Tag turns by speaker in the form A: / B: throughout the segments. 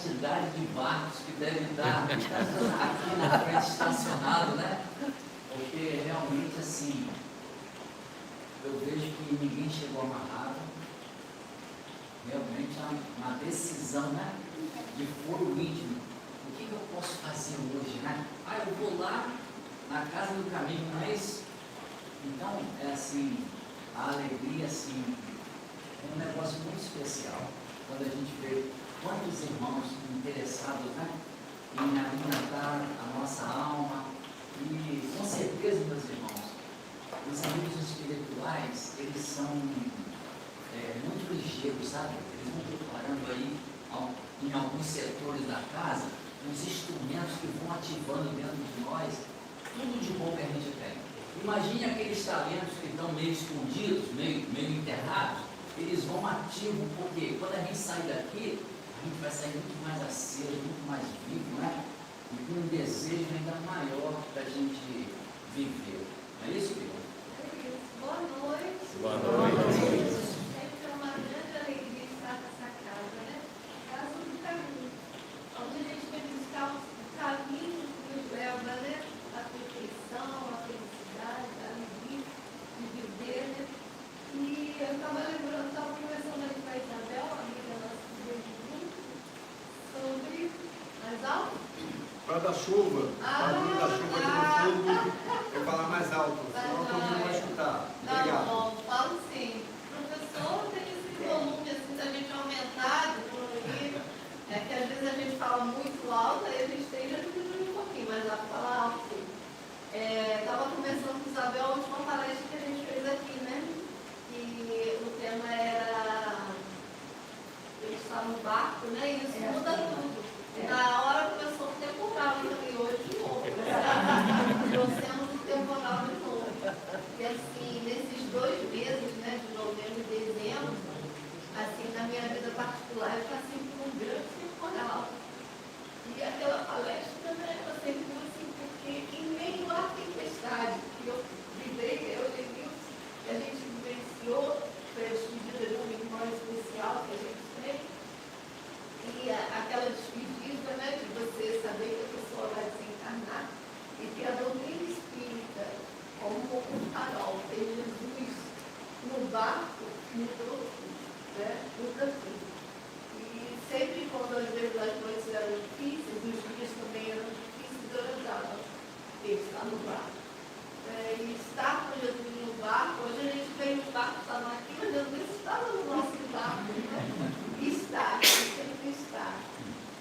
A: quantidade de barcos que devem estar aqui na frente estacionados, né? Porque realmente assim, eu vejo que ninguém chegou amarrado. Realmente é uma decisão, né? De foro íntimo. O que eu posso fazer hoje, né? Eu vou lá na casa do caminho, não é isso? Então, é assim, a alegria, assim, é um negócio muito especial. Quando a gente vê quantos irmãos interessados, né, em alimentar a nossa alma. E, com certeza, meus irmãos, os amigos espirituais, eles são muito ligeiros, sabe? Eles vão preparando aí, em alguns setores da casa, os instrumentos que vão ativando dentro de nós tudo de bom que a gente tem. Imagine aqueles talentos que estão meio escondidos, meio enterrados, eles vão ativos, porque quando a gente sair daqui, a gente vai sair muito mais aceso, muito mais vivo, né? E com um desejo ainda maior para a gente viver. Não é isso, Pedro?
B: Boa noite.
C: Boa noite.
B: Sempre é uma grande alegria estar nessa casa, né? Casa do caminho. Onde a gente vai buscar o caminho que nos leva, né? A perfeição, a felicidade, a alegria de viver, né? E eu estava lembrando, estava conversando ali com a Isabel, amiga nossa do sobre as aulas.
C: Guarda-chuva. Barulho da chuva aqui no fundo. Eu falar mais alto, senão todo mundo vai escutar. Obrigado.
B: Tá bom, falo sim. Professor, tem esse volume assim da gente aumentado por aí. É que às vezes a gente fala muito alto, aí a gente tem já diminuir um pouquinho, mas dá para falar alto. Estava conversando com Isabel a última palestra que a gente fez aqui, né? E o tema era ele está no barco, né? E isso muda tudo. Na hora começou o temporal, e hoje de novo. Trouxemos o temporal de novo. E assim, nesses 2 meses, né, de novembro e dezembro, assim, na minha vida particular, eu passei por um grande temporal. E aquela palestra, né, ela serviu assim, porque em meio à tempestade que eu vivei, eu e Nilson, que a gente vivenciou, foi a despedida de uma irmã especial que a gente tem. E aquela despedida, né, de você saber que a pessoa vai desencarnar e que a doutrina espírita, como um farol, tem Jesus no barco, mudou tudo, né, muda tudo. E sempre quando às vezes as noites eram difíceis, os dias também eram difíceis, eu lembrava, ele está no barco. E estar com Jesus no barco, hoje a gente vem no barco, está aqui, mas Jesus estava no nosso barco, né? Está, sempre está.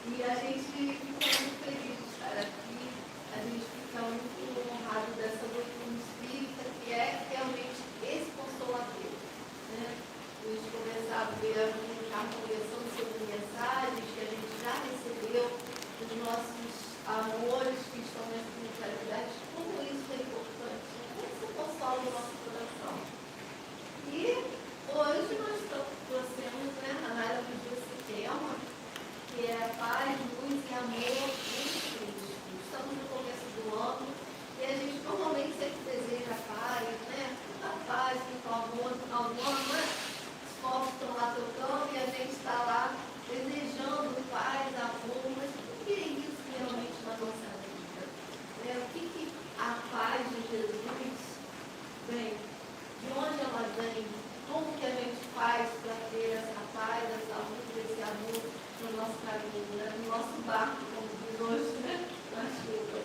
B: E a gente fica muito feliz de estar aqui, a gente fica muito honrado dessa doutrina espírita, que é realmente esse consolador. Né? A gente começava a ficar conversando sobre mensagens que a gente já recebeu, dos nossos amores que estão na espiritualidade, como isso é importante, como isso consola o nosso coração. E hoje nós trouxemos, né, a Nara pediu esse tema, que é paz, luz e amor em Cristo. Estamos no começo do ano e a gente normalmente sempre deseja paz, né? A paz, muito amor, né? Os povos estão lá tocando e a gente está lá desejando paz, amor, mas o que é isso realmente na nossa vida? O que a paz de Jesus vem? De onde ela vem? Como que a gente faz para ter essa paz, essa luz, esse amor no nosso caminho, né? No nosso barco, como diz hoje, né? Na chuva.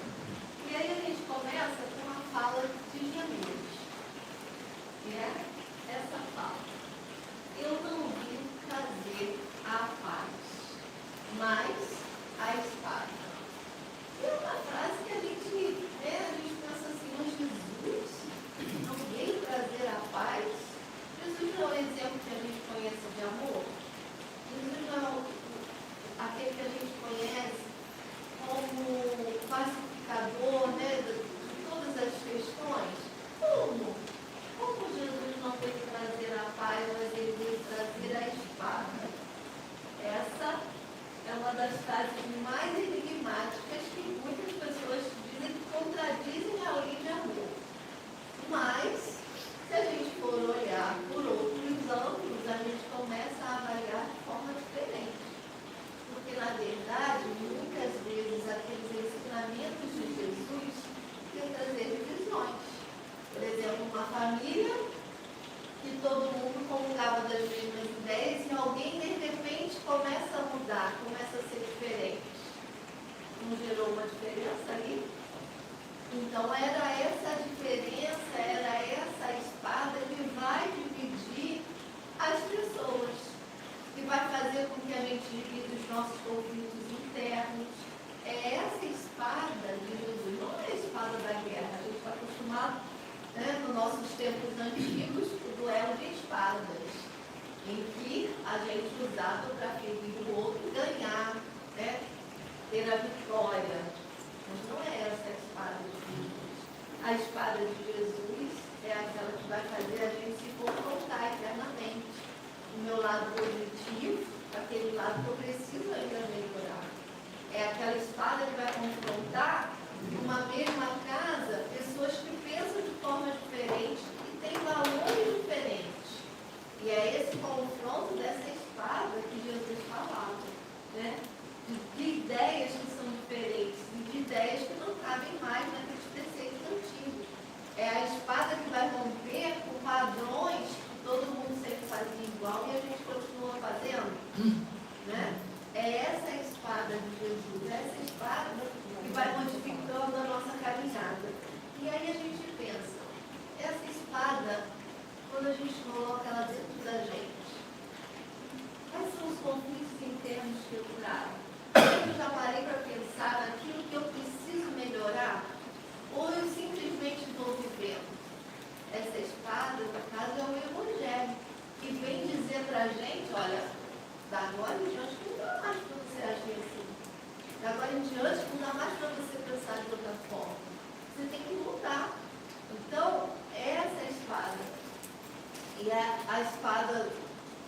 B: E aí a gente começa com uma fala de Gênesis, que é essa fala. Eu não vim trazer a paz, mas a espada. E é uma frase que a gente pensa assim, mas Jesus não veio trazer a paz? Jesus não é um exemplo que a gente conhece de amor? Jesus não é aquele que a gente conhece como pacificador, né, de todas as questões? Como Jesus não veio trazer a paz, mas ele veio trazer a espada? Essa é uma das frases mais enigmáticas que muitas pessoas dizem que contradizem a lei de amor. Mas, se a gente for olhar por outros ângulos, a gente começa a avaliar de forma diferente. Porque, na verdade, diferença aí? Então era essa a diferença, era essa espada que vai dividir as pessoas, que vai fazer com que a gente divida os nossos conflitos internos. É essa espada de Jesus, não é a espada da guerra. A gente está acostumado, né, nos nossos tempos antigos, o duelo de espadas, em que a gente usava para ferir o outro e ganhar, né, ter a vitória. Mas não é essa a espada de Jesus. A espada de Jesus é aquela que vai fazer a gente se confrontar eternamente. O meu lado positivo, aquele lado que eu preciso ainda melhorar. É aquela espada que vai confrontar, numa mesma casa, pessoas que pensam de forma diferente e têm valores diferentes. E é esse confronto dessa espada que Jesus falava, né? De ideias que são diferentes, de ideias que não cabem mais naqueles preceitos antigos. É a espada que vai romper com padrões que todo mundo sempre fazia igual e a gente continua fazendo, né? É essa espada de Jesus, essa espada que vai modificando a nossa caminhada. E aí a gente pensa, essa espada, quando a gente coloca ela dentro da gente, quais são os conflitos internos que eu trago? Eu já parei para pensar naquilo que eu preciso melhorar, ou eu simplesmente estou vivendo? Essa espada, no caso, é o Evangelho, que vem dizer para a gente, olha, da agora em diante não dá mais para você agir assim. Da agora em diante não dá mais para você pensar de outra forma. Você tem que mudar. Então, essa é a espada. E a espada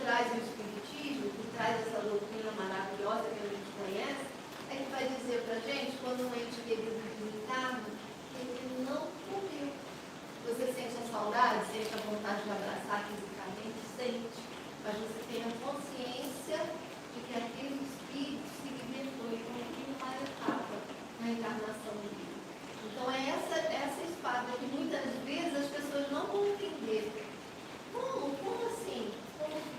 B: traz o Espiritismo, que traz essa doutrina maravilhosa que a gente conhece, é que vai dizer para a gente, quando um ente querido desencarna, que ele não morreu. Você sente a saudade, sente a vontade de abraçar fisicamente, sente. Mas você tem a consciência de que aquele espírito se libertou e concluiu uma etapa na encarnação dele. Então é essa espada que muitas vezes as pessoas não vão entender. Como assim? Como que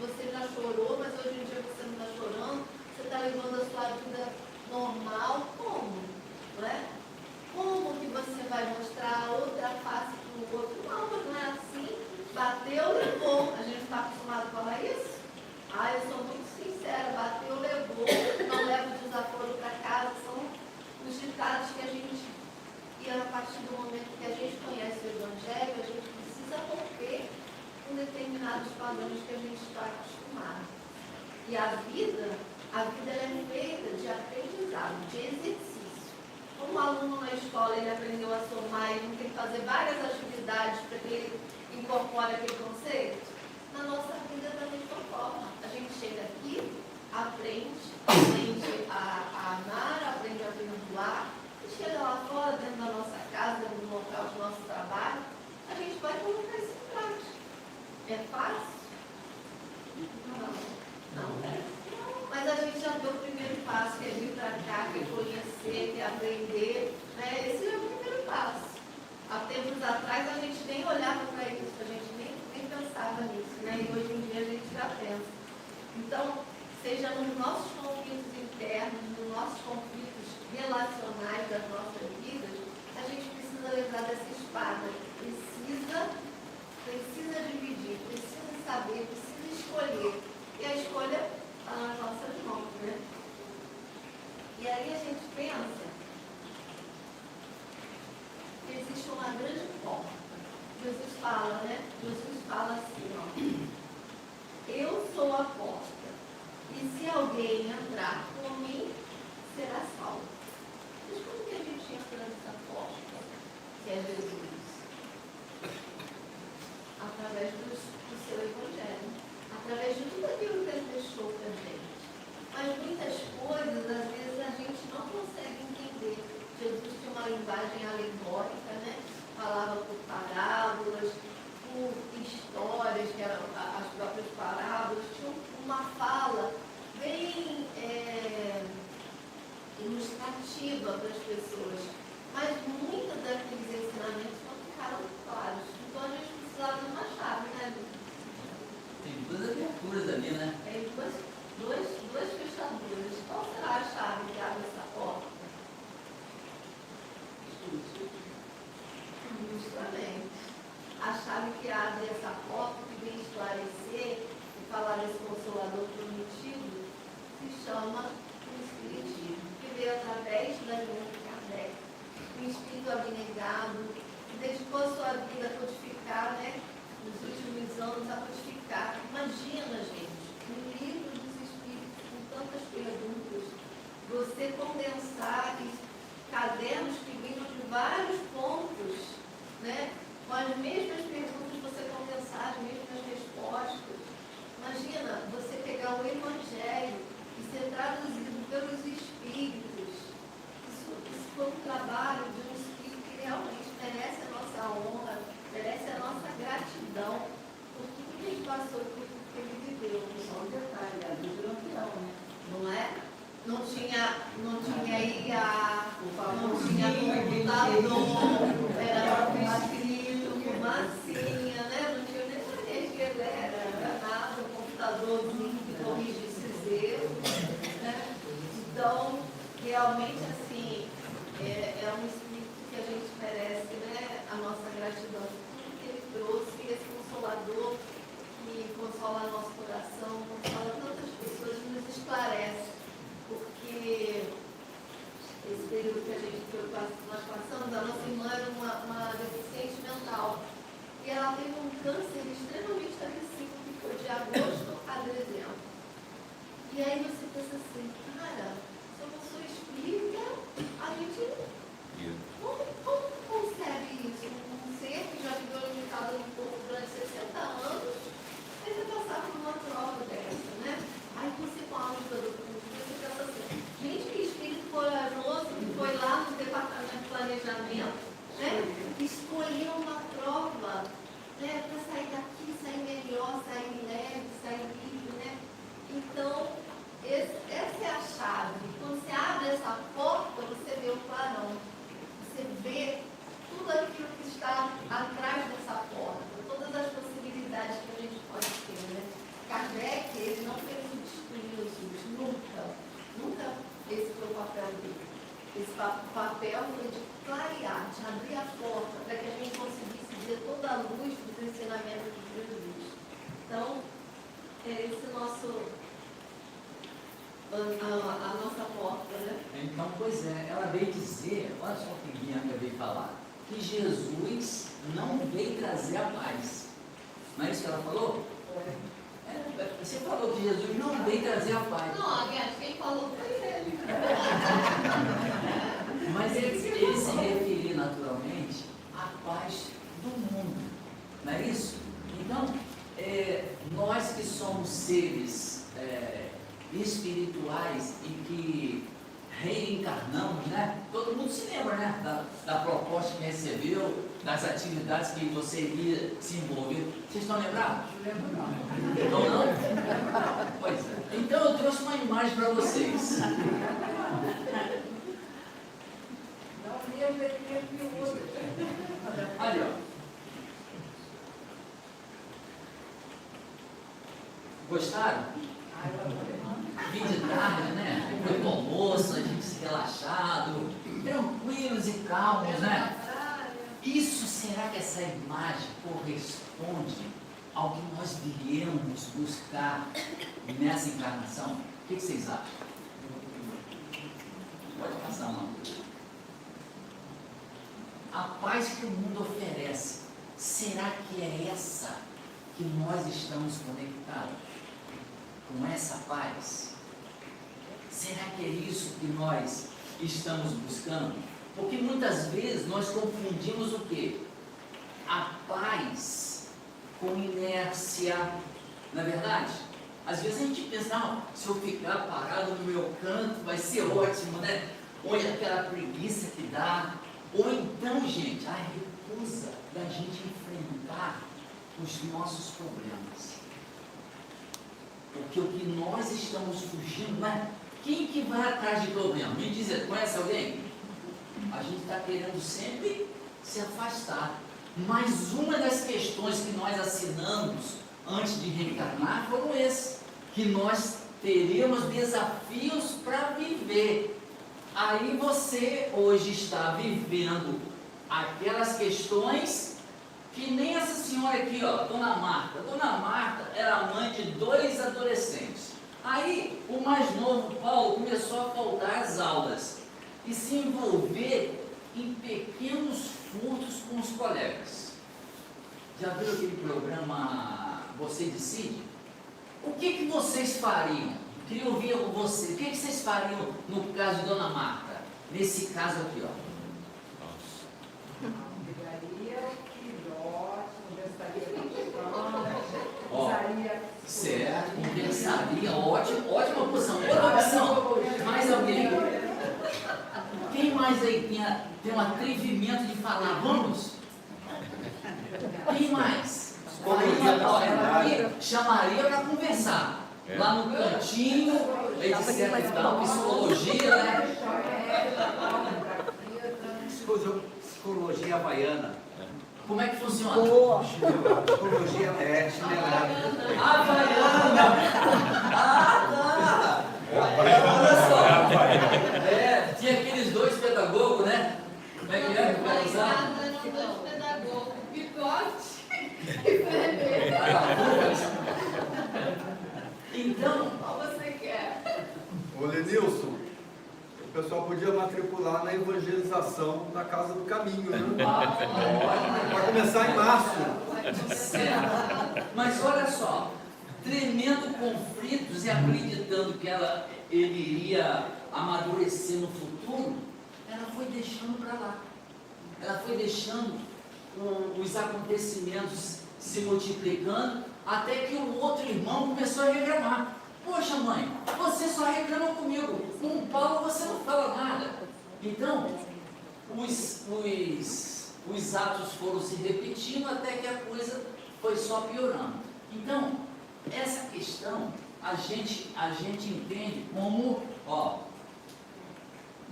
B: você já chorou, mas hoje em dia você não está chorando? Você está levando a sua vida normal? Como? Não é? Como que você vai mostrar a outra face para o outro? Não, mas não é assim. Bateu, levou. A gente está acostumado a falar isso? Eu sou muito sincera. Bateu, levou. Não leva o desaforo para casa. São os ditados que a gente... E a partir do momento que a gente conhece o Evangelho, a gente precisa romper com determinados padrões que a gente está acostumado. E a vida ela é feita de aprendizado, de exercício. Como o aluno na escola ele aprendeu a somar e não tem que fazer várias atividades para que ele incorpore aquele conceito, na nossa vida da mesma forma. A gente chega aqui, aprende a amar, aprende a perdoar, e chega lá fora, dentro da nossa casa, dentro do local do nosso trabalho, a gente vai colocar isso em prática. É fácil? Não é. Mas a gente já deu o primeiro passo, que é vir para cá, que é conhecer, que é aprender. Né? Esse é o primeiro passo. Há tempos atrás a gente nem olhava para isso, a gente nem pensava nisso. Né? E hoje em dia a gente já pensa. Então, seja nos nossos conflitos internos, nos nossos conflitos relacionais das nossas vidas, a gente precisa lembrar dessa espada. Precisa dividir, precisa saber, precisa escolher. E a escolha está nas nossas mãos, né? E aí a gente pensa que existe uma grande porta. Jesus fala, né? Jesus fala assim, ó. Eu sou a porta. E se alguém entrar por mim, será salvo. Mas como que a gente entra nessa porta? Que é Jesus. Através do seu Evangelho. Através de tudo aquilo que ele deixou para a gente. Mas muitas coisas, às vezes, a gente não consegue entender. Jesus tinha uma linguagem alegórica, né? Falava por parábolas, por histórias, que eram as próprias parábolas. Tinha uma fala bem ilustrativa para as pessoas. Mas muitos daqueles ensinamentos não ficaram claros. Então a gente precisava de uma chave, né?
A: Tem duas aberturas ali, né?
B: Tem duas fechaduras. Qual será a chave que abre essa porta? diferente da linha de Kardec, um espírito abnegado, que dedicou a sua vida a codificar, né, nos últimos anos, a codificar. Imagina, gente, um livro dos espíritos com tantas perguntas, você condensar cadernos que vinham de vários pontos, né, com as mesmas perguntas, você condensar as mesmas respostas. Imagina você pegar o Evangelho e ser traduzido pelos Espíritos. Isso foi um trabalho de um Espírito que realmente merece a nossa honra, merece a nossa gratidão por tudo que ele passou e por tudo que ele viveu.
D: Só um detalhe, a Bíblia é um fiel, né?
B: Não é? Não tinha IA, não
D: Não
B: tinha computador, era escrito com massinha, né? Não tinha nem energia elétrica, nada, um computadorzinho que corrigisse os erros, né? Então, realmente, assim, é um espírito que a gente merece, né? A nossa gratidão por tudo que ele trouxe, esse consolador que consola nosso coração, consola tantas pessoas, nos esclarece. Porque esse período que nós passamos, a nossa irmã era uma deficiente mental. E ela teve um câncer extremamente agressivo, que foi de agosto a dezembro. E aí você pensa assim, cara, se eu não sou espírita, a gente como concebe isso? Um ser que já viveu limitado no corpo durante 60 anos, ele vai passar por uma prova dessa, né? Aí você com a ajuda do curso, você pensa assim, gente, que espírito corajoso que foi lá no departamento de planejamento, né? Escolheu uma prova, né? Para sair daqui, sair melhor, sair leve, sair livre, né? Então, essa é a chave. Quando você abre essa porta, você vê o clarão. Você vê tudo aquilo que está atrás dessa porta, todas as possibilidades que a gente pode ter, né? Kardec, ele não fez o destruir os rios, nunca esse foi o papel dele. Esse papel foi de clarear, de abrir a porta para que a gente conseguisse ver toda a luz dos ensinamentos de Jesus. Então, esse a nossa porta, né?
A: Então, pois é, ela veio dizer, olha só o que Bianca veio falar, que Jesus não veio trazer a paz. Não é isso que ela falou? Você falou que Jesus não veio trazer a paz.
B: Não, aliás, quem falou foi ele.
A: Mas ele se referia naturalmente à paz do mundo. Não é isso? Então, nós que somos seres espirituais e que reencarnamos, né? Todo mundo se lembra, né? Da proposta que recebeu, das atividades que você iria se envolver. Vocês estão lembrados? Não, não? Pois é. Então eu trouxe uma imagem para vocês. Ali, ó. Gostaram? Vim de tarde, né? Foi pro almoço, a gente se relaxado, tranquilos e calmos, né? Isso, será que essa imagem corresponde ao que nós viemos buscar nessa encarnação? O que vocês acham? Pode passar a mão. A paz que o mundo oferece, será que é essa que nós estamos conectados? Com essa paz? Será que é isso que nós estamos buscando? Porque muitas vezes nós confundimos o quê? A paz com inércia. Não é verdade? Às vezes a gente pensa, não, se eu ficar parado no meu canto vai ser ótimo, né? Olha aquela preguiça que dá. Ou então, gente, a recusa da gente enfrentar os nossos problemas. Porque o que nós estamos fugindo, né? Quem que vai atrás de problema? Me diz, conhece alguém? A gente está querendo sempre se afastar. Mas uma das questões que nós assinamos antes de reencarnar foram esses, que nós teríamos desafios para viver. Aí você hoje está vivendo aquelas questões que nem essa senhora aqui, ó, Dona Marta. Dona Marta era mãe de 2 adolescentes. Aí o mais novo, Paulo, começou a faltar às aulas. e se envolver em pequenos furtos com os colegas. Já viu aquele programa Você Decide? O que vocês fariam? Queria ouvir você. O que vocês fariam no caso de Dona Marta? Nesse caso aqui, ó.
D: Pegaria o filhote, conversaria com os pães,
A: Ó,
D: usaria...
A: certo, conversaria, ótima opção, outra opção. Mais alguém? Quem mais aí tem um atrevimento de falar? Vamos? Quem mais? Ela aqui chamaria para conversar. Lá no cantinho, etc e tal, psicologia, né?
C: Psicologia havaiana.
A: Como é que funciona?
C: Psicologia chinelada.
A: Havaiana! Ah, tá! Olha só! Tinha aqueles dois pedagogos, né? Como é que vai usar?
B: Eram dois pedagogos, picote e freguês.
A: Então,
B: Qual você quer?
C: Ô Lenilson, o pessoal podia matricular na evangelização da Casa do Caminho, né? Vai começar em março.
A: certo. Mas olha só, tremendo conflitos e acreditando que ele iria amadurecer no futuro, ela foi deixando para lá. Ela foi deixando os acontecimentos se multiplicando, até que o outro irmão começou a reclamar. Poxa mãe, você só reclama comigo, com o Paulo você não fala nada. Então, os atos foram se repetindo até que a coisa foi só piorando. Então, essa questão a gente entende como, ó,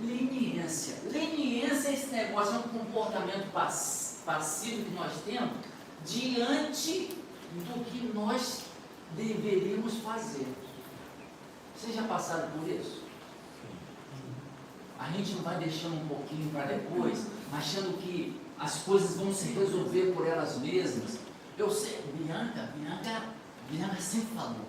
A: leniência. Leniência é esse negócio, é um comportamento passivo que nós temos diante do que nós deveríamos fazer. Vocês já passaram por isso? A gente não vai deixando um pouquinho para depois, achando que as coisas vão se resolver por elas mesmas. Eu sei, Bianca sempre falou.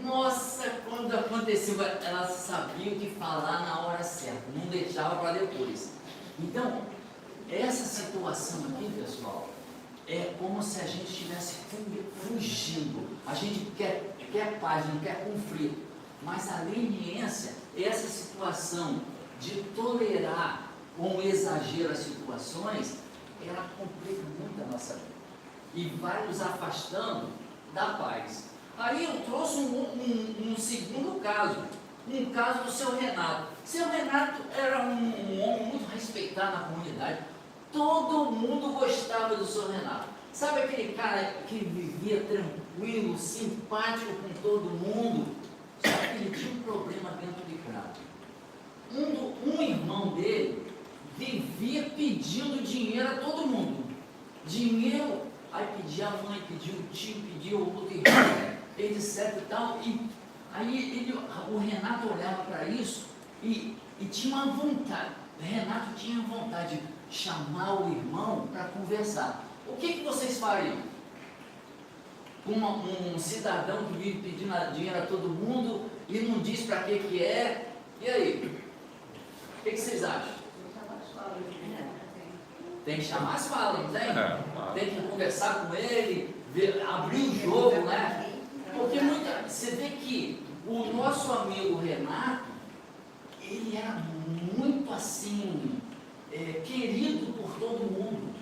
A: Nossa, quando aconteceu, ela sabia o que falar na hora certa, não deixava para depois. Então, essa situação aqui, pessoal, é como se a gente estivesse fugindo. A gente quer paz, não quer conflito. Mas a leniência, essa situação de tolerar com exagero as situações, ela complica muito a nossa vida. E vai nos afastando da paz. Aí eu trouxe um segundo caso. Um caso do seu Renato. Seu Renato era um homem muito respeitado na comunidade. Todo mundo gostava do seu Renato. Sabe aquele cara que vivia tranquilo, simpático com todo mundo? Só que ele tinha um problema dentro de casa. Um irmão dele vivia pedindo dinheiro a todo mundo. Dinheiro, aí pedia a mãe, pedia o tio, pedia o outro irmão, etc e tal. E aí o Renato olhava para isso e tinha uma vontade. Renato tinha vontade de chamar o irmão para conversar. O que vocês fariam? Um cidadão que vive pedindo dinheiro a todo mundo e não diz para que é. E aí? O que vocês acham? Tem que chamar as falas, não tem? Tem que conversar com ele, abrir o jogo, né? Porque você vê que o nosso amigo Renato, ele era muito assim, querido por todo mundo.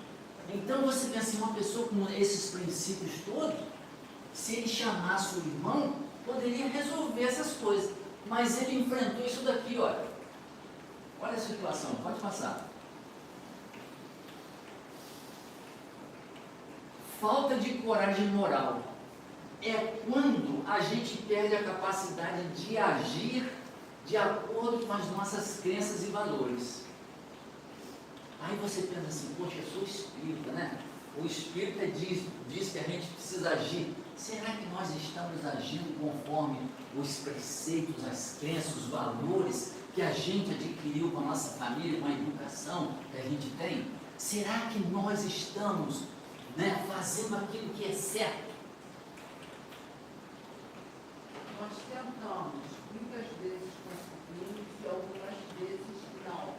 A: Então você pensa assim, uma pessoa com esses princípios todos, se ele chamasse o irmão, poderia resolver essas coisas. Mas ele enfrentou isso daqui, olha. Olha a situação, pode passar. Falta de coragem moral é quando a gente perde a capacidade de agir de acordo com as nossas crenças e valores. Aí você pensa assim, poxa, eu sou espírita, né? O espírita diz que a gente precisa agir. Será que nós estamos agindo conforme os preceitos, as crenças, os valores que a gente adquiriu com a nossa família, com a educação que a gente tem? Será que nós estamos, né, fazendo aquilo que é certo?
D: Nós tentamos, muitas vezes conseguimos e algumas vezes não.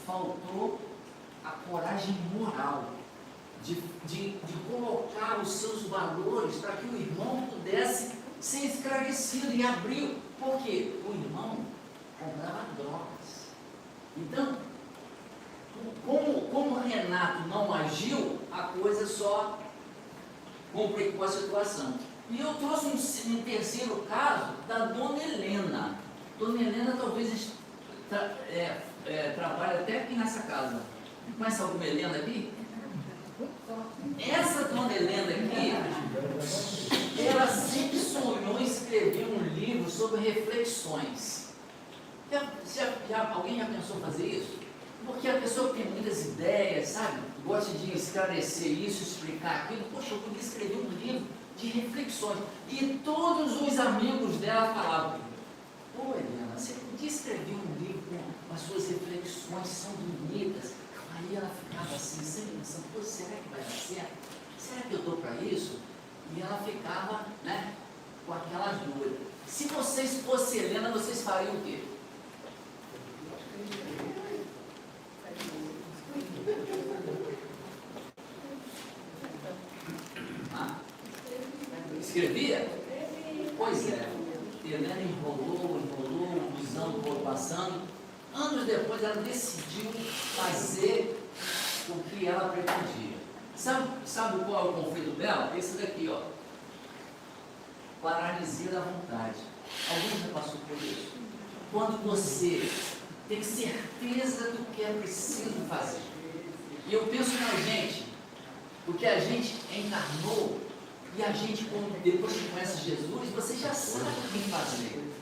A: faltou a coragem moral de colocar os seus valores para que o irmão pudesse ser esclarecido e abrir. Por quê? O irmão comprava drogas. Então, como o Renato não agiu, a coisa só complicou a situação. E eu trouxe um terceiro caso da Dona Helena. Dona Helena talvez trabalhe até aqui nessa casa. Conhece alguma Helena aqui? Essa Dona Helena aqui, ela sempre sonhou em escrever um livro sobre reflexões. Alguém já pensou em fazer isso? Porque a pessoa tem muitas ideias, sabe? Gosta de esclarecer isso, explicar aquilo. Poxa, eu podia escrever um livro de reflexões. E todos os amigos dela falavam: pô, Helena, você podia escrever um livro com as suas reflexões, são bonitas. Aí ela ficava assim, sempre pensando: pô, será que vai dar certo? Será que eu estou para isso? E ela ficava, né, com aquelas dúvidas. Se vocês fossem Helena, vocês fariam o quê? Escrevia? Pois é. Helena enrolou, os anos foram passando. Anos depois ela decidiu fazer o que ela pretendia. Sabe qual é o conflito dela? Esse daqui, ó. Paralisia da vontade. Alguém já passou por isso? Quando você tem certeza do que é preciso fazer. E eu penso na gente, porque a gente encarnou e a gente, depois que conhece Jesus, você já sabe o que fazer.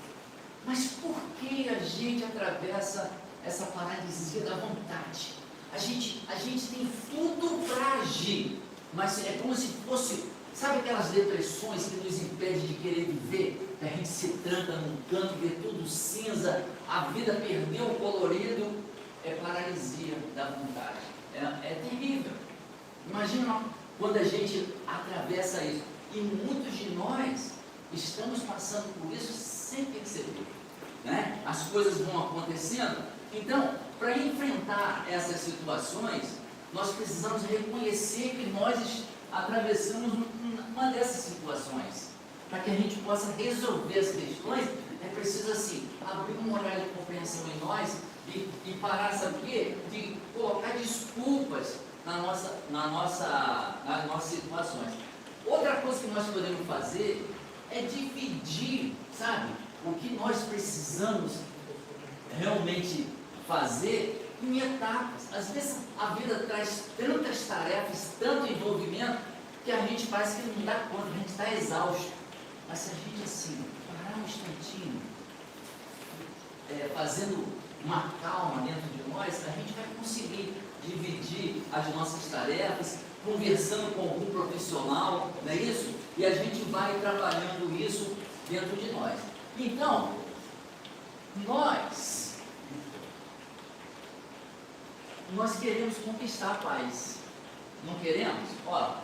A: Mas por que a gente atravessa essa paralisia da vontade? A gente tem tudo para agir, mas é como se fosse, sabe aquelas depressões que nos impedem de querer viver? A gente se tranca num canto, vê tudo cinza, a vida perdeu o colorido, é paralisia da vontade. É terrível. Imagina quando a gente atravessa isso. E muitos de nós estamos passando por isso sem perceber, né? As coisas vão acontecendo. Então, para enfrentar essas situações, nós precisamos reconhecer que nós atravessamos uma dessas situações. Para que a gente possa resolver as questões, é preciso assim, abrir um olhar de compreensão em nós e parar, sabe o quê? De colocar desculpas nas nossas situações. Outra coisa que nós podemos fazer é dividir, sabe, o que nós precisamos realmente fazer em etapas. Às vezes a vida traz tantas tarefas, tanto envolvimento, que a gente parece que não dá conta, a gente está exausto. Mas se a gente assim, parar um instantinho, fazendo uma calma dentro de nós, a gente vai conseguir dividir as nossas tarefas, conversando com algum profissional, não é isso? E a gente vai trabalhando isso dentro de nós. Então, nós queremos conquistar a paz. Não queremos? Ó,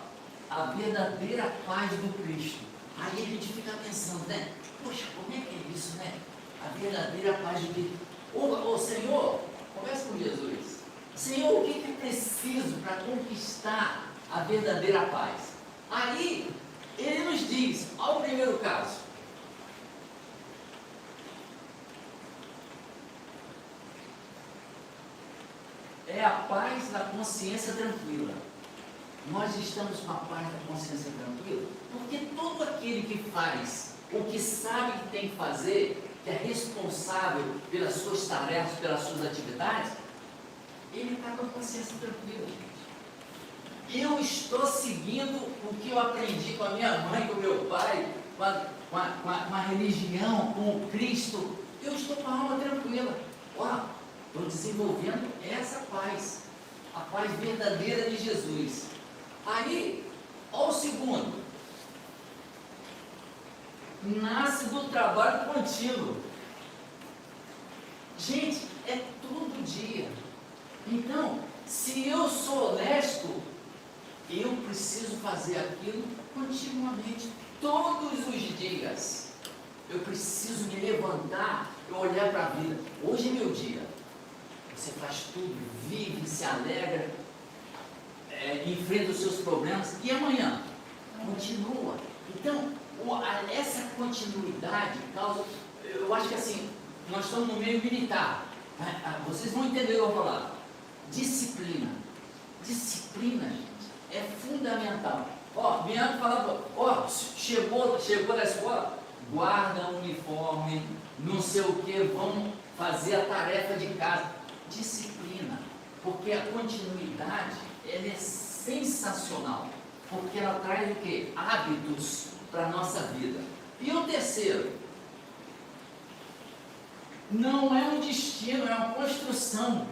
A: a verdadeira paz do Cristo. Aí a gente fica pensando, né? Poxa, como é que é isso, né? A verdadeira paz do Cristo. Ô Senhor, conversa com Jesus. Senhor, o que é preciso para conquistar a verdadeira paz? Aí, ele nos diz, ao primeiro caso, é a paz da consciência tranquila. Nós estamos com a paz da consciência tranquila, porque todo aquele que faz o que sabe que tem que fazer, que é responsável pelas suas tarefas, pelas suas atividades, ele está com a consciência tranquila, gente. Eu estou seguindo o que eu aprendi com a minha mãe, com o meu pai, com a religião, com o Cristo. Eu estou com a alma tranquila. Ó, estou desenvolvendo essa paz, a paz verdadeira de Jesus. Aí, ó, o segundo, nasce do trabalho contínuo. Gente, é todo dia. Então, se eu sou honesto, eu preciso fazer aquilo continuamente, todos os dias. Eu preciso me levantar e olhar para a vida. Hoje é meu dia. você faz tudo, vive, se alegra, enfrenta os seus problemas, e amanhã? Continua. Então, essa continuidade causa, eu acho que assim, nós estamos no meio militar, né? Vocês vão entender o que eu vou falar. Disciplina. Disciplina, gente, é fundamental. Bianca fala, chegou da escola, guarda o uniforme, não sei o que, vão fazer a tarefa de casa. Disciplina, porque a continuidade, ela é sensacional, porque ela traz o que? Hábitos para a nossa vida. E o terceiro, não é um destino, é uma construção.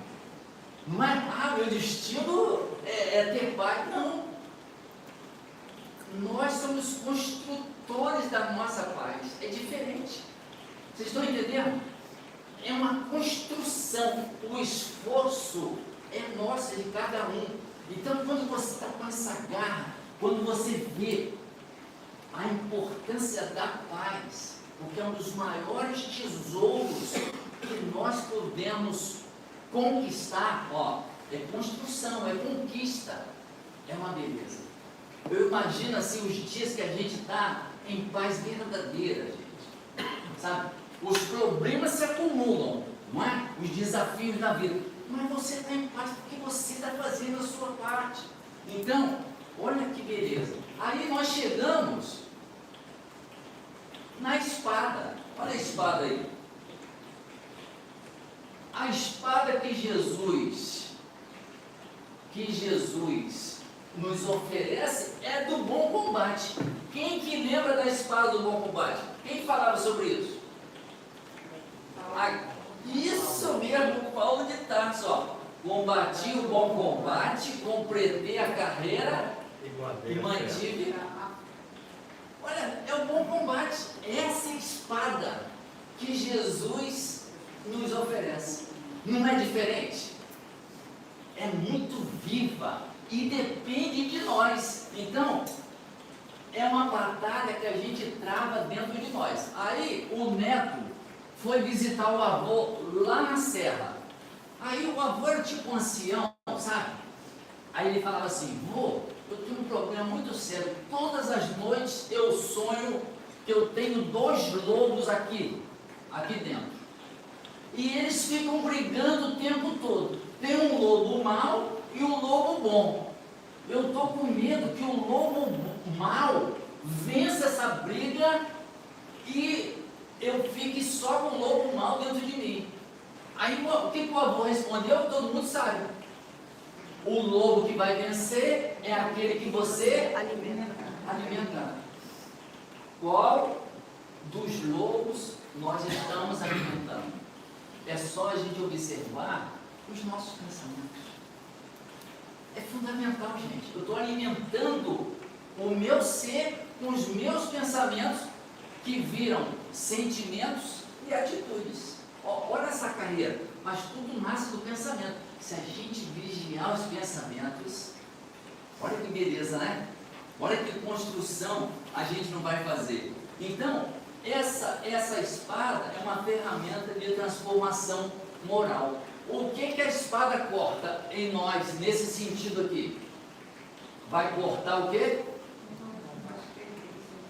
A: Não é, meu destino é ter paz. Não. Nós somos construtores da nossa paz. É diferente. Vocês estão entendendo? É uma construção. O esforço é nosso, é de cada um. Então, quando você está com essa garra, quando você vê a importância da paz, porque é um dos maiores tesouros que nós podemos conquistar, é construção, é conquista, é uma beleza. Eu imagino assim os dias que a gente está em paz verdadeira, gente, sabe? Os problemas se acumulam, não é? Os desafios da vida, mas você está em paz porque você está fazendo a sua parte. Então, olha que beleza. Aí nós chegamos na espada. Olha a espada aí. A espada que Jesus nos oferece é do bom combate. Quem que lembra da espada do bom combate? Quem falava sobre isso? Isso mesmo, Paulo de Tarso, combati o bom combate, completei a carreira e mantive. Olha, é o bom combate. Essa espada que Jesus nos oferece. Não é diferente? É muito viva e depende de nós. Então, é uma batalha que a gente trava dentro de nós. Aí, o neto foi visitar o avô lá na serra. Aí, o avô era tipo um ancião, sabe? Aí ele falava assim, vô, eu tenho um problema muito sério. Todas as noites eu sonho que eu tenho 2 lobos aqui dentro. E eles ficam brigando o tempo todo. Tem um lobo mau e um lobo bom. Eu estou com medo que o lobo mau vença essa briga e eu fique só com o lobo mau dentro de mim. Aí o que o avô respondeu? Todo mundo sabe. O lobo que vai vencer é aquele que você alimenta. Qual dos lobos nós estamos alimentando? É só a gente observar os nossos pensamentos. É fundamental, gente. Eu estou alimentando o meu ser com os meus pensamentos que viram sentimentos e atitudes. Olha essa carreira, mas tudo nasce do pensamento. Se a gente vigiar os pensamentos, olha que beleza, né? Olha que construção a gente não vai fazer. Então, essa espada é uma ferramenta de transformação moral. O que a espada corta em nós nesse sentido aqui? Vai cortar o quê?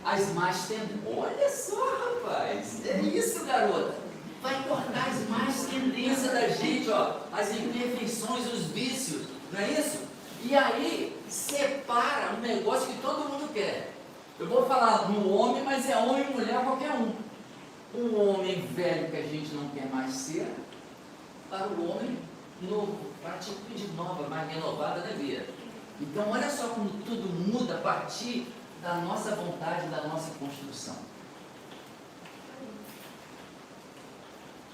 A: As más tendências. Olha só, rapaz, é isso, garota. Vai cortar as más tendências da gente, as imperfeições, os vícios, não é isso? E aí separa um negócio que todo mundo quer. Eu vou falar no homem, mas é homem e mulher qualquer um. Um homem velho que a gente não quer mais ser, para o homem novo, para a atitude nova, mais renovada da vida. Então olha só como tudo muda a partir da nossa vontade, da nossa construção.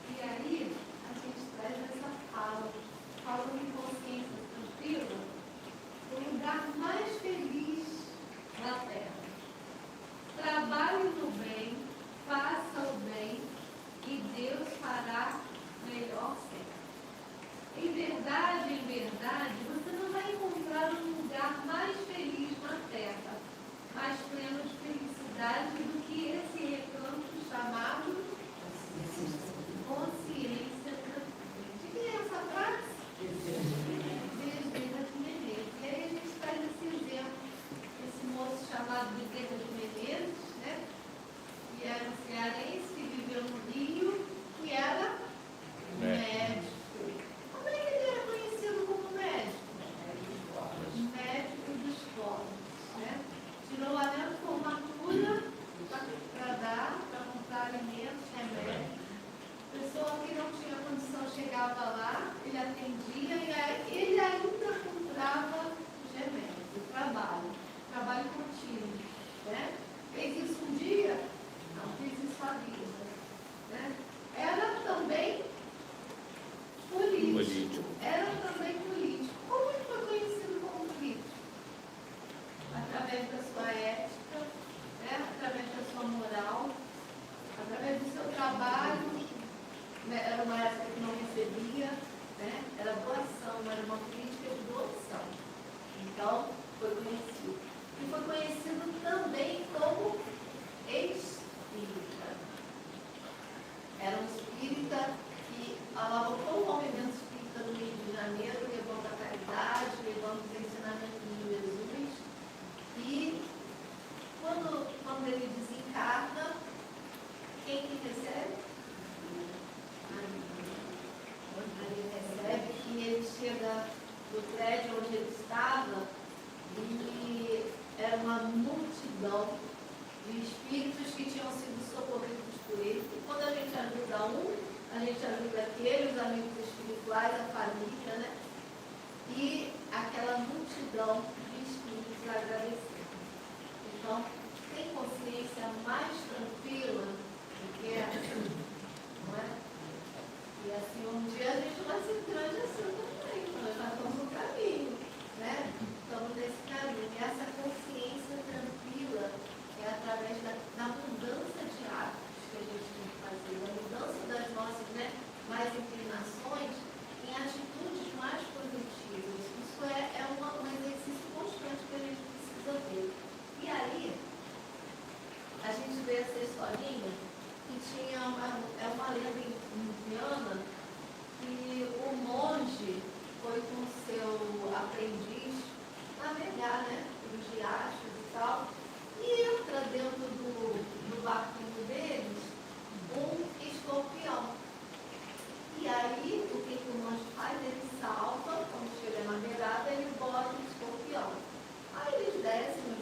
B: E aí, a gente traz essa fala de consciência tranquila, o lugar mais feliz na Terra. Trabalhe no bem, faça o bem, e Deus fará melhor sempre. Em verdade, você não vai encontrar um lugar mais feliz na Terra, mais pleno de felicidade do que esse recanto chamado consciência tranquila. O que é essa frase? do prédio onde ele estava, e era uma multidão de espíritos que tinham sido socorridos por ele. E quando a gente ajuda um, a gente ajuda aquele, os amigos espirituais, a família, né? E aquela multidão de espíritos agradecendo. Então, tem consciência mais tranquila do que essa, não é? E assim, um dia a gente vai ser grande assim também, nós já estamos no caminho, né? Estamos nesse caminho. E essa consciência tranquila é através da mudança de hábitos que a gente tem que fazer, da mudança das nossas, né, mais inclinações em atitudes mais positivas. Isso é um exercício constante que a gente precisa ter. E aí, a gente vê essa historinha que tinha uma lenda indiana que o monge foi com seu aprendiz navegar, né, pelos riachos e tal, e entra dentro do barquinho deles um escorpião. E aí, o que o monge faz? Ele salva, quando chega na beirada, ele bota o escorpião. Aí eles descem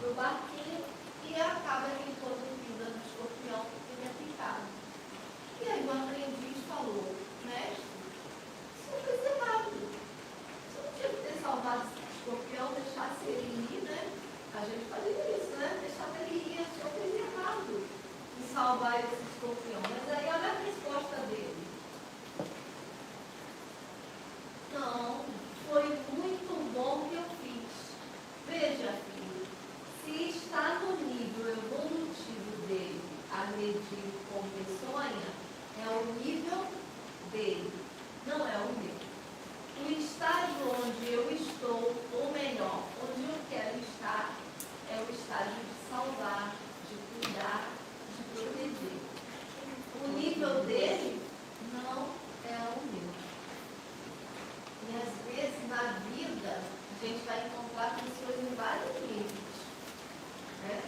B: do barquinho e acaba que todo vida do escorpião ele é picado. E aí o aprendiz falou: mestre, isso não fez errado. Você não tinha que ter salvado esse escorpião, deixasse ele ir, né? A gente fazia isso, né? Deixava ele ir, só fez errado em salvar esse escorpião. Mas aí olha a resposta dele. Não, foi muito bom que eu fiz. Veja, filho, se está no nível evolutivo dele agredir com peçonha, é o nível dele, não é o meu. O estágio onde eu estou, ou melhor, onde eu quero estar, é o estágio de salvar, de cuidar, de proteger. O nível dele não é o meu. E às vezes na vida a gente vai encontrar pessoas em vários níveis, né?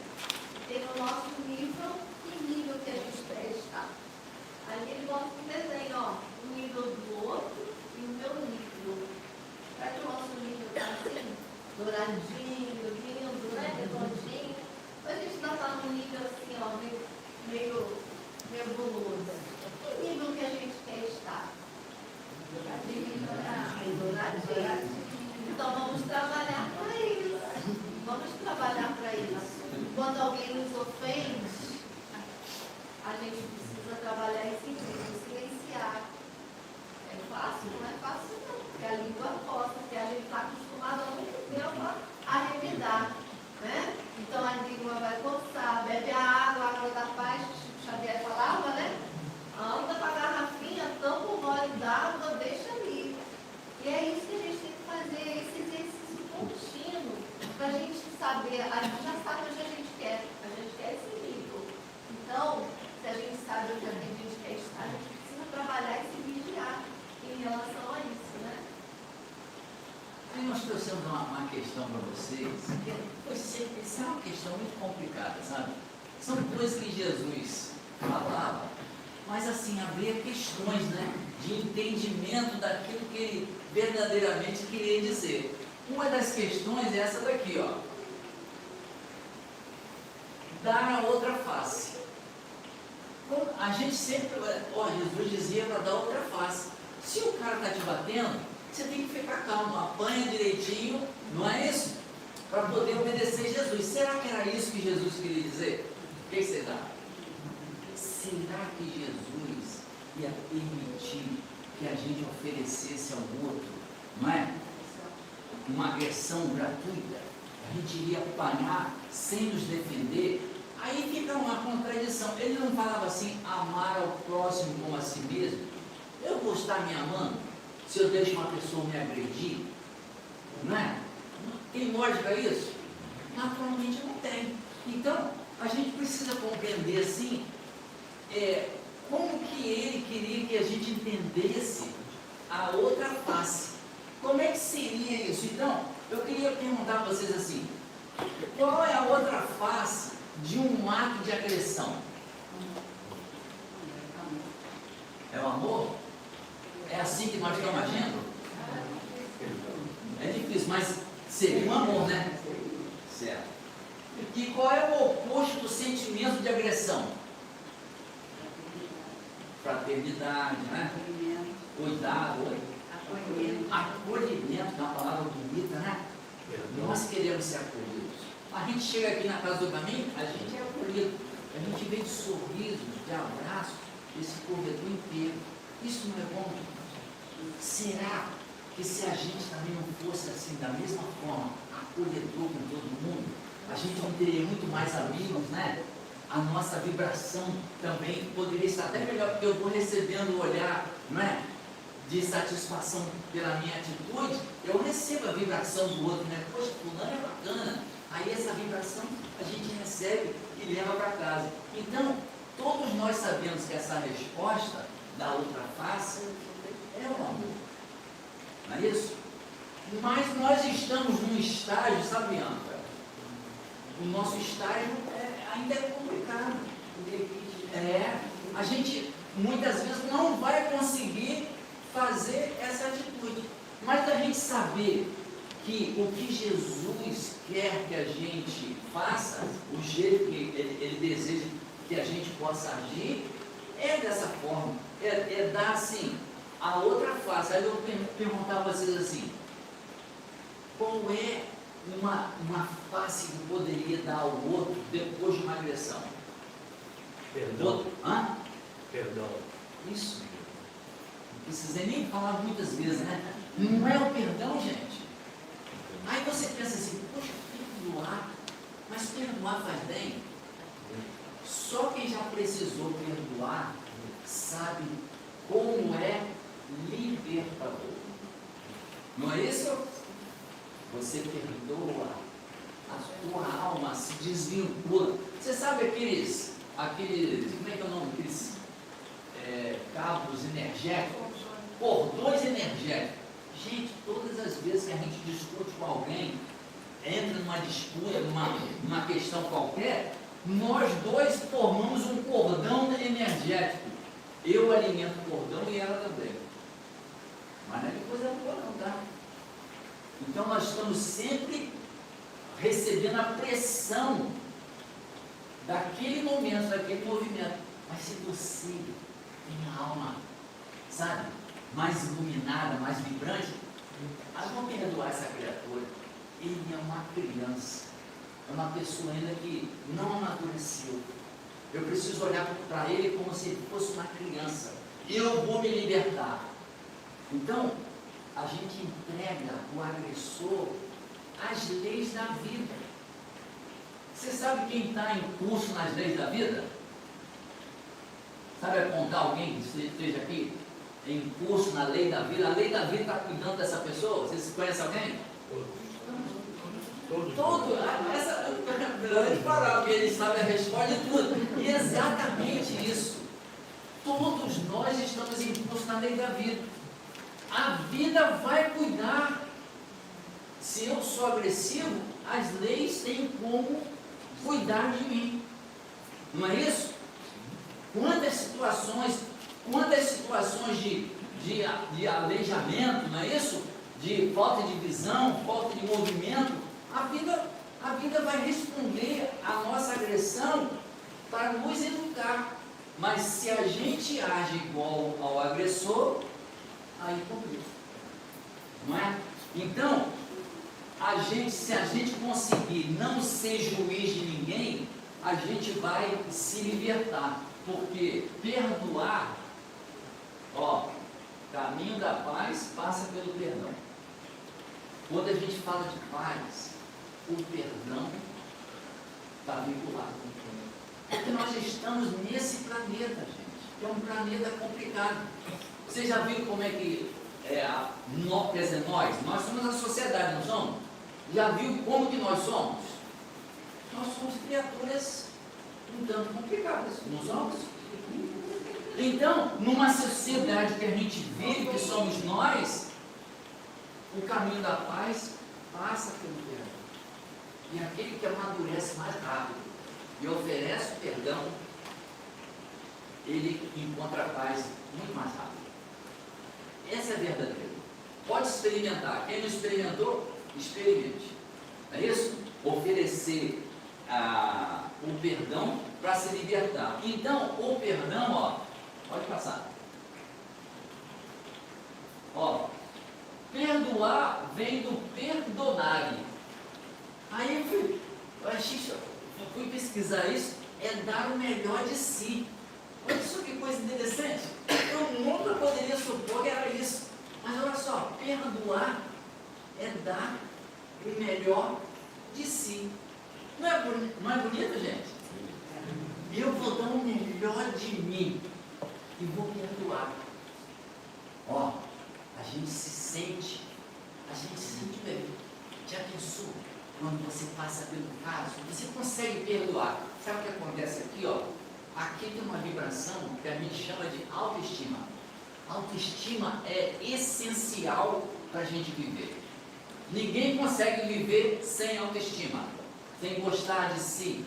B: Tem o nosso nível e nível que a gente quer estar. Aí ele bota um desenho, ó, o nível do outro e o meu nível. Será que o nosso nível está assim? Douradinho, lindo, né? Redondinho. Mas a gente ainda está num nível assim, ó, meio nebuloso. Que nível que a gente quer estar? Douradinho. Então vamos trabalhar para isso. Vamos trabalhar para isso. Quando alguém nos ofende, a gente precisa trabalhar esse nível, silenciar. É fácil? Não é fácil não, porque a língua coça, porque a gente está acostumado há muito tempo a revidar, né? Então a língua vai coçar, bebe a água da paz, que Xavier falava, né? Anda com a garrafinha, tampa o gole d'água, deixa ali. E é isso que a gente tem que fazer, esse exercício contínuo, para a gente saber, a gente já sabe onde a gente quer esse nível. Então, se a gente sabe onde a gente quer estar, a gente precisa trabalhar e se vigiar em relação a isso, né?
A: Aí nós trouxemos uma questão para vocês, essa é uma questão muito complicada, sabe? São coisas que Jesus falava, mas assim, abria questões, né, de entendimento daquilo que ele verdadeiramente queria dizer. Uma das questões é essa daqui, ó. Dar a outra face. A gente sempre, ó, Jesus dizia para dar outra face. Se o cara está te batendo, você tem que ficar calmo, apanha direitinho, não é isso? Para poder obedecer Jesus. Será que era isso que Jesus queria dizer? O que você dá? Será que Jesus ia permitir que a gente oferecesse ao outro, não é? Uma agressão gratuita? A gente iria apanhar sem nos defender? Aí fica uma contradição. Ele não falava assim, amar ao próximo como a si mesmo? Eu vou estar me amando se eu deixo uma pessoa me agredir? Não é? Tem lógica isso? Naturalmente não tem. Então, a gente precisa compreender assim, como que ele queria que a gente entendesse a outra face. Como é que seria isso? Então, eu queria perguntar a vocês assim, qual é a outra face de um ato de agressão? É o amor? É assim que nós estamos agindo? É difícil, mas seria um amor, né? Certo. E qual é o oposto do sentimento de agressão? Fraternidade, né? Cuidado, acolhimento, é uma palavra bonita, né? Nós queremos ser acolhidos. A gente chega aqui na casa do caminho, a gente é acolhido. A gente vê de sorrisos, de abraços, esse corredor inteiro. Isso não é bom? Será que se a gente também não fosse assim, da mesma forma, acolhedor com todo mundo, a gente não teria muito mais amigos, né? A nossa vibração também poderia estar até melhor, porque eu vou recebendo o olhar, não é? De satisfação pela minha atitude, eu recebo a vibração do outro, né? Poxa, fulano é bacana. Aí essa vibração a gente recebe e leva para casa. Então, todos nós sabemos que essa resposta da outra face é o amor. Não é isso? Mas nós estamos num estágio, sabe, Bianca? O nosso estágio ainda é complicado. A gente muitas vezes não vai conseguir fazer essa atitude. Mas a gente saber que o que Jesus quer que a gente faça, o jeito que ele deseja que a gente possa agir, é dessa forma, é dar assim, a outra face. Aí eu perguntar a vocês assim, qual é uma face que poderia dar ao outro depois de uma agressão?
C: Perdão.
A: Hã?
C: Perdão.
A: Isso. Não precisei nem falar muitas vezes, né? Não é o perdão, gente. Aí você pensa assim, poxa, perdoar, mas perdoar faz bem? Só quem já precisou perdoar sabe como é libertador. Não é isso? Você perdoa, a tua alma se desvincula. Você sabe aqueles como é que é o nome? Aqueles cabos energéticos, cordões energéticos. Gente, todas as vezes que a gente discute com alguém, entra numa disputa, numa questão qualquer, nós dois formamos um cordão energético. Eu alimento o cordão e ela também. Mas não é que coisa boa não, tá? Então nós estamos sempre recebendo a pressão daquele momento, daquele movimento. Mas se você tem a alma, sabe, mais iluminada, mais vibrante, nós vamos perdoar essa criatura. Ele é uma criança, é uma pessoa ainda que não amadureceu. Eu preciso olhar para ele como se ele fosse uma criança. Eu vou me libertar. Então, a gente entrega o agressor às leis da vida. Você sabe quem está em curso nas leis da vida? Sabe apontar alguém que esteja aqui em curso na lei da vida? A lei da vida está cuidando dessa pessoa? Vocês conhecem alguém? Todo. Melhor ele parar, porque ele sabe a resposta de tudo. E é exatamente isso. Todos nós estamos em curso na lei da vida. A vida vai cuidar. Se eu sou agressivo, as leis têm como cuidar de mim. Não é isso? Quantas situações de aleijamento, não é isso? De falta de visão, falta de movimento, a vida vai responder à nossa agressão para nos educar. Mas se a gente age igual ao agressor, aí complica. Não é? Então, se a gente conseguir não ser juiz de ninguém, a gente vai se libertar. Porque perdoar, caminho da paz passa pelo perdão. Quando a gente fala de paz, o perdão está vinculado com o perdão. Porque nós estamos nesse planeta, gente, que é um planeta complicado. Você já viu como é que nós somos a sociedade, não somos? Já viu como que nós somos? Nós somos criaturas um tanto complicadas, não somos? Então, numa sociedade que a gente vive, que somos nós, o caminho da paz passa pelo perdão. E aquele que amadurece mais rápido e oferece o perdão, ele encontra a paz muito mais rápido. Essa é a verdadeira. Pode experimentar. Quem não experimentou, experimente. Não é isso? Oferecer o perdão para se libertar. Então, o perdão, ó, pode passar. Ó, perdoar vem do perdonare. Aí eu fui pesquisar isso, é dar o melhor de si. Olha só que coisa interessante. Eu nunca poderia supor que era isso. Mas olha só, perdoar é dar o melhor de si. Não é bonito, gente? Eu vou dar o melhor de mim e vou perdoar. Ó, a gente se sente bem. Já pensou? Quando você passa pelo caso, você consegue perdoar. Sabe o que acontece aqui, ó? Aqui tem uma vibração que a gente chama de autoestima. Autoestima é essencial para a gente viver. Ninguém consegue viver sem autoestima, sem gostar de si.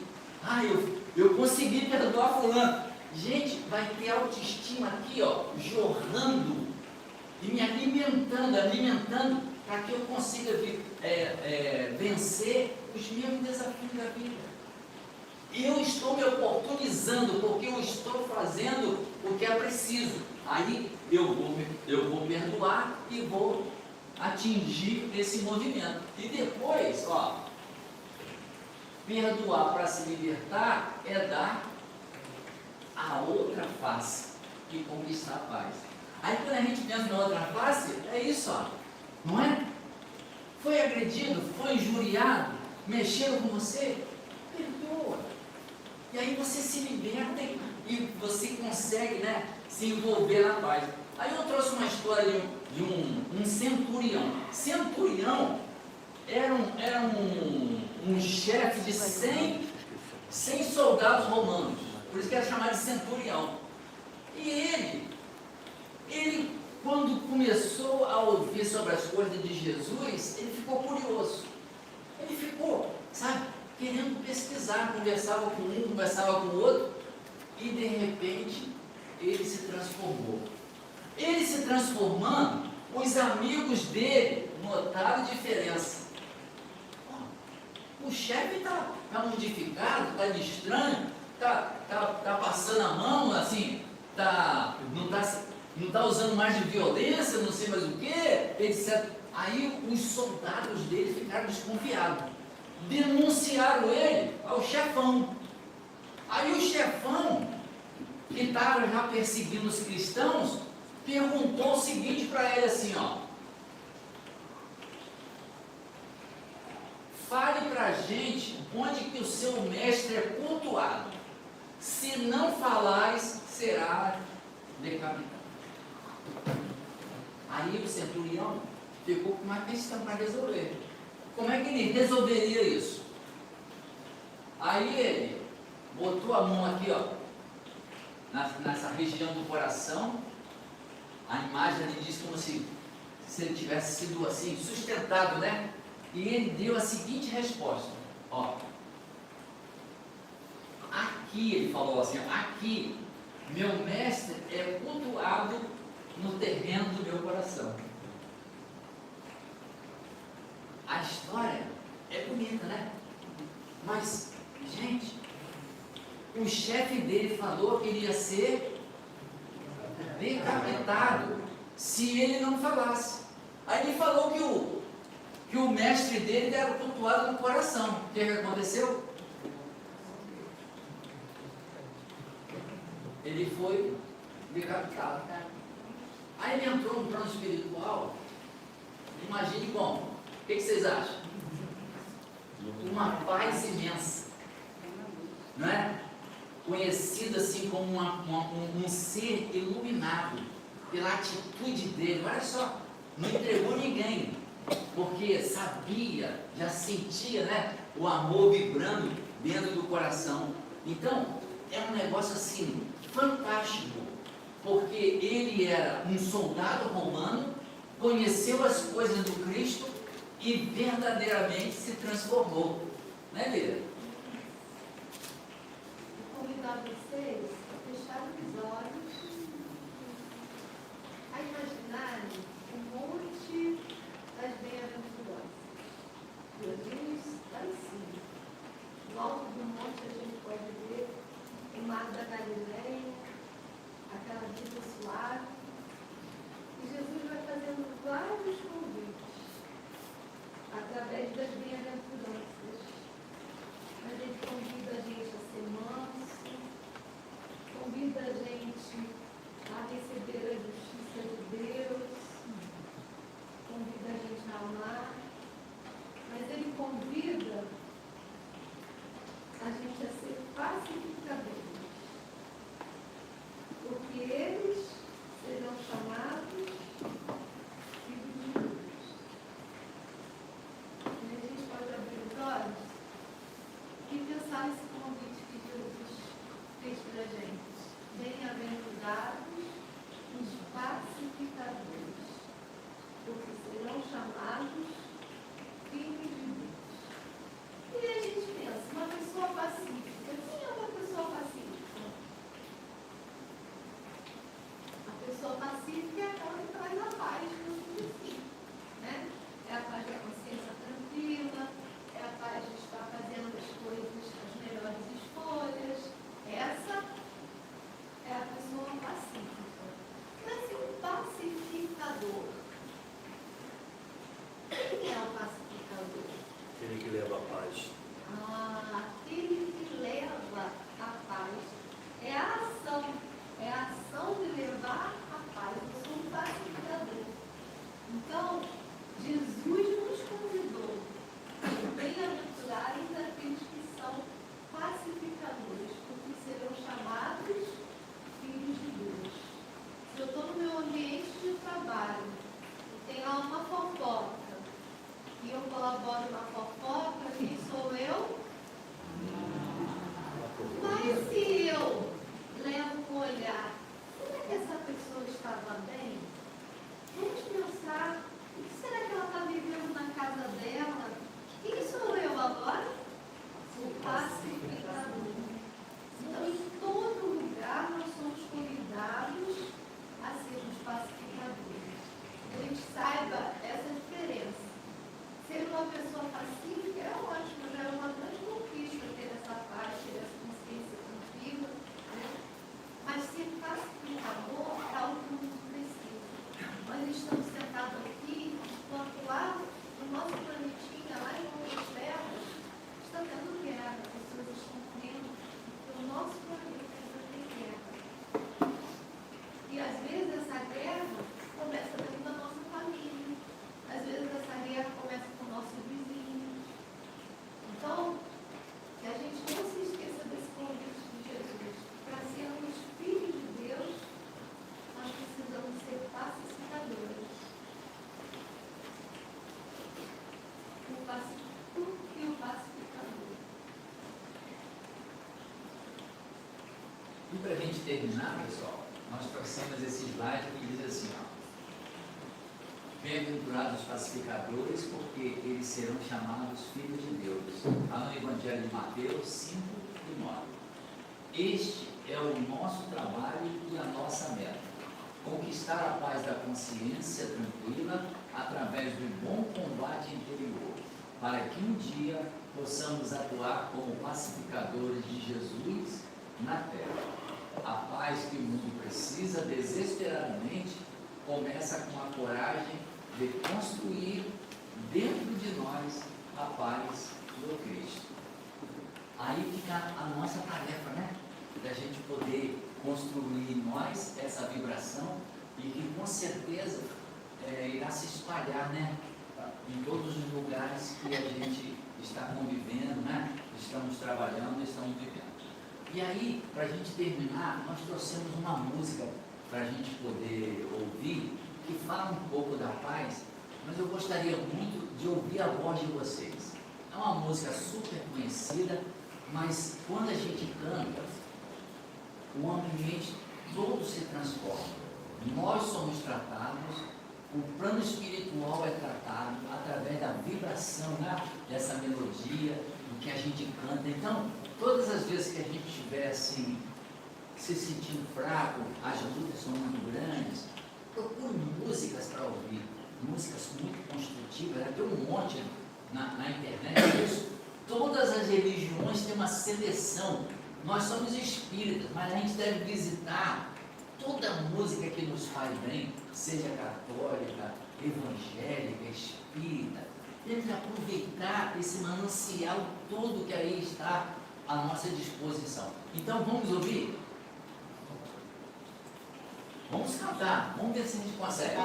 A: Eu consegui perdoar fulano. Gente, vai ter autoestima aqui, ó, jorrando e me alimentando para que eu consiga vencer os meus desafios da vida. Eu estou me oportunizando porque eu estou fazendo o que é preciso. Aí eu vou perdoar e vou atingir esse movimento. E depois, ó, perdoar para se libertar é dar a outra face e conquistar a paz. Aí quando a gente pensa na outra face, é isso, ó, não é? Foi agredido, foi injuriado, mexeram com você, perdoa. E aí você se liberta e você consegue, né, se envolver na paz. Aí eu trouxe uma história de um centurião. Centurião era um chefe de 100 soldados romanos. Por isso que era chamado de centurião. E ele, quando começou a ouvir sobre as coisas de Jesus, ele ficou curioso. Ele ficou, sabe, querendo pesquisar, conversava com um, conversava com o outro, e de repente ele se transformou. Ele se transformando, os amigos dele notaram a diferença. O chefe está modificado, está de estranho, está passando a mão, assim, não está usando mais de violência, não sei mais o que, etc. Aí os soldados dele ficaram desconfiados. Denunciaram ele ao chefão. Aí o chefão, que estava já perseguindo os cristãos, perguntou o seguinte para ele assim, ó: fale para a gente onde que o seu mestre é cultuado. Se não falares, será decapitado. Aí o centurião ficou com uma questão para resolver. Como é que ele resolveria isso? Aí ele botou a mão aqui, ó, nessa região do coração. A imagem ali diz como se ele tivesse sido assim, sustentado, né? E ele deu a seguinte resposta, ó. Aqui, ele falou assim, ó, aqui, meu mestre é cultuado no terreno do meu coração. A história é bonita, né? Mas, gente, o chefe dele falou que iria ser decapitado se ele não falasse. Aí ele falou que o mestre dele era cultuado no coração. O que aconteceu? Ele foi decapitado. Aí ele entrou no plano espiritual. Imagine como. O que vocês acham? Uma paz imensa, não é? Conhecido assim como um ser iluminado pela atitude dele. Olha só, não entregou ninguém, porque sabia, já sentia, né, o amor vibrando dentro do coração. Então, é um negócio assim, fantástico, porque ele era um soldado romano, conheceu as coisas do Cristo e verdadeiramente se transformou, né, Lira?
B: Vou convidar vocês a fecharem os olhos, a imaginarem
C: leva a paz?
B: Aquele que leva a paz. É a ação de levar a paz. Eu sou um pacificador. Então, Jesus nos convidou. Bem-aventurados aqueles que são pacificadores, porque serão chamados filhos de Deus. Se eu estou no meu ambiente de trabalho e tem lá uma fofoca, e eu colaboro na fofoca, quem sou eu? Mas se eu levo um olhar, será que essa pessoa estava bem? Vamos pensar, o que será que ela está vivendo na casa dela? Quem sou eu agora? O pacificador. Então, em todo lugar, nós somos convidados a sermos pacificadores. Que a gente saiba essa diferença. Ser uma pessoa pacífica é ótimo, já é uma grande conquista ter essa paz, ter essa consciência tranquila, né? Mas ser pacificador é algo que o mundo precisa. Nós estamos sentados aqui, enquanto lá no nosso planetinha, lá em outras terras, está tendo guerra, as pessoas estão crendo que o nosso planeta ainda tem guerra. E às vezes essa guerra começa dentro da nossa família, às vezes essa guerra começa com o nosso vizinho. Então, que a gente não se esqueça desse convite de Jesus. Para sermos filhos de Deus, nós precisamos ser pacificadores. O pacífico e o pacificador.
A: E para a gente terminar, pessoal, nós trouxemos esse slide que diz assim, ó. Bem-aventurados os pacificadores, porque eles serão chamados filhos de Deus. Está no Evangelho de Mateus 5 e 9. Este é o nosso trabalho e a nossa meta. Conquistar a paz da consciência tranquila através do bom combate interior, para que um dia possamos atuar como pacificadores de Jesus na terra. A paz que o mundo precisa desesperadamente começa com a coragem de construir dentro de nós a paz do Cristo. Aí fica a nossa tarefa, né? Da gente poder construir em nós essa vibração e que com certeza irá se espalhar, né? Em todos os lugares que a gente está convivendo, né? Estamos trabalhando, estamos vivendo. E aí, para a gente terminar, nós trouxemos uma música para a gente poder ouvir, que fala um pouco da paz, mas eu gostaria muito de ouvir a voz de vocês. É uma música super conhecida, mas quando a gente canta, o ambiente todo se transforma. Nós somos tratados, o plano espiritual é tratado através da vibração, né, dessa melodia, do que a gente canta. Então, todas as vezes que a gente estiver assim, se sentindo fraco, as lutas são muito grandes, procure músicas para ouvir, músicas muito construtivas, tem um monte na internet isso. Todas as religiões têm uma seleção. Nós somos espíritas, mas a gente deve visitar toda música que nos faz bem, seja católica, evangélica, espírita. Temos que aproveitar esse manancial todo que aí está à nossa disposição. Então vamos ouvir? Vamos cantar, vamos ver se a gente consegue.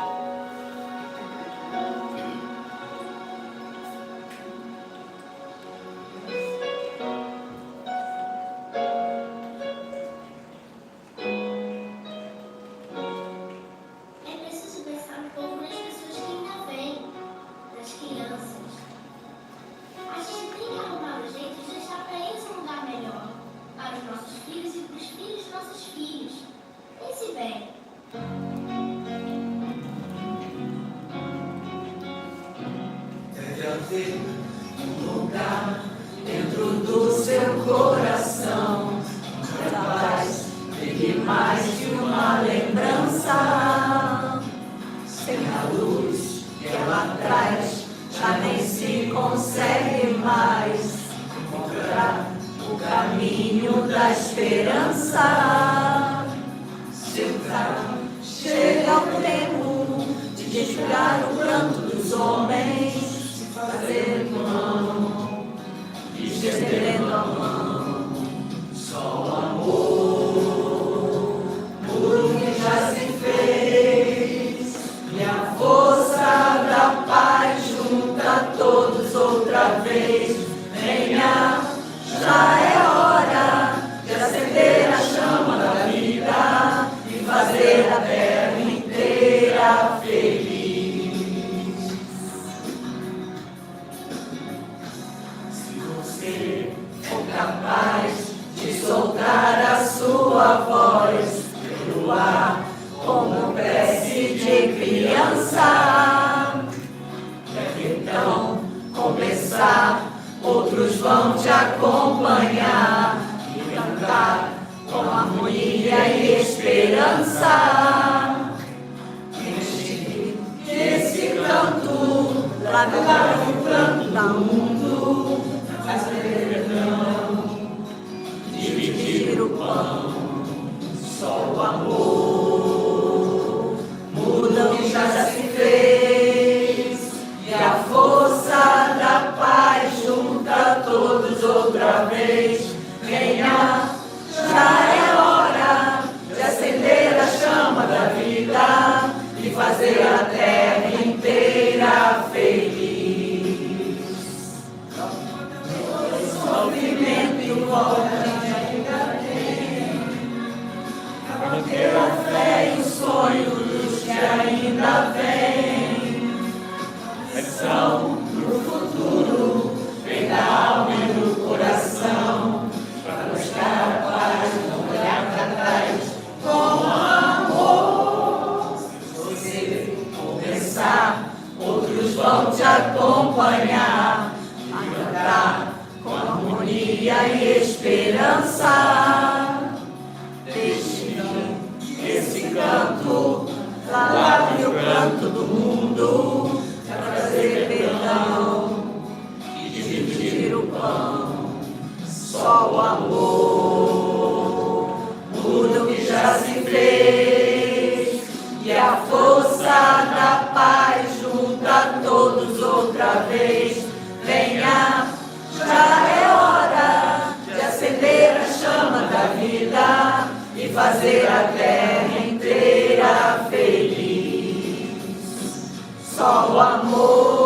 E: Um lugar dentro do seu coração, a paz fique mais que uma lembrança. Sem a luz que ela traz, já nem se consegue mais encontrar o caminho da esperança. Chega o tempo de enxugar o pranto dos homens, fazer irmão estendendo a mão. Só o amor, tudo que já se fez, e a força da paz junta todos outra vez. Venha, já é hora de acender a chama da vida e fazer a terra inteira feliz. Se você for capaz de soltar a sua voz pelo ar, como prece de criança, deve então começar. Outros vão te acompanhar e cantar com harmonia e esperança. Esse canto lave o pranto do mundo, fazer perdão, dividir o pão. Só o amor muda o que já se fez, e a força da paz junta todos outra vez. Venha, já é hora de acender a chama da vida e fazer a terra inteira feliz. O sofrimento e o ódio ainda tem, manter a fé e o sonho dos que ainda vêm. São no futuro, vem da alma e do coração, para buscar a paz, não olhar para trás, com amor. Se você começar, outros vão te acompanhar, a cantar com harmonia e esperança. Deixe esse canto lave o pranto do mundo, trazer perdão e dividir o pão. Só o amor muda o que já se fez, e a força da paz junta todos outra vez. Venha, já é hora de acender a chama da vida e fazer a terra inteira feliz. Só o amor